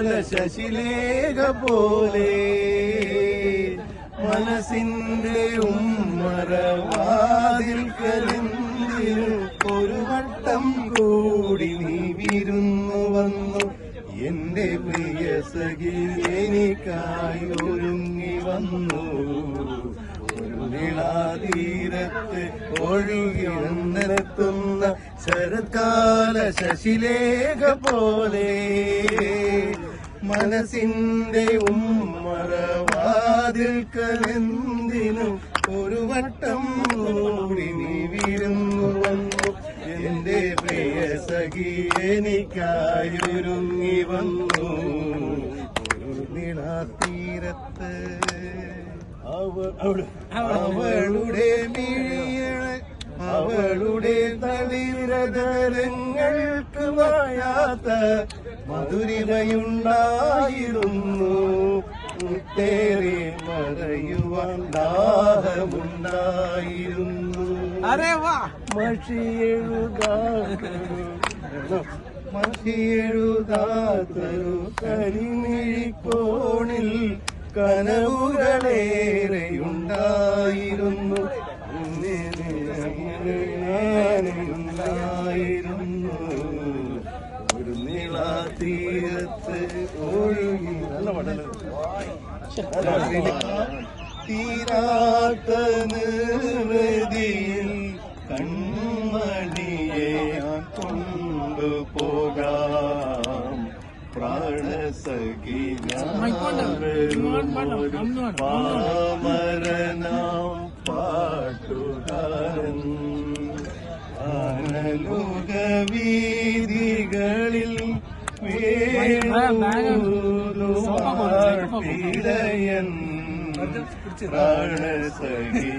ശരത്കാല ശശിലേഖ പോലെ മനസ്സിന്റെ ഉമ്മറവാതിൽക്കലെന്തിനു ഒരു വട്ടം കൂടി നീ വിരുന്നു വന്നു എന്റെ പ്രിയ സഖി എനിക്കായി ഒരുങ്ങി വന്നു ഒരു നിളാതീരത്ത് ഒഴുകിയെന്നെത്തുന്ന ശരത്കാല ശശിലേഖ പോലെ മനസ്സിന്റെ ഉമ്മറവാതിൽക്കലെന്തിനും ഒരു വട്ടം കൂടി നീ വിരുന്നു വന്നു എന്റെ പ്രിയ സഖി എനിക്കായി ഒരുങ്ങി വന്നു ഒരു നിളാതീരത്ത് അവളുടെ മിഴിയണ അവളുടെ തളിരതരങ്ങൾക്ക് മായാത്ത മധുരിമയുണ്ടായിരുന്നു മുത്തേറെ മറയുവാൻ ദാഹമുണ്ടായിരുന്നു മഷിയെഴുതാത്തൊരു കരിമിഴിക്കോണിൽ കനവുകളേറെയുണ്ടായിരുന്നു ഉണ്ടായിരുന്നു ഒരു നീളാതീരത്ത് ഒഴുകി തീരാത്ത നിർവൃതിയിൽ കൺമണിയെ കൊണ്ടുപോകാം പ്രാണസഖി പാമരനാം പാട്ടുകാരൻ ആനലുകവീതികളിൽ വേണുപാട്ടിടയൻ പ്രാണസഖി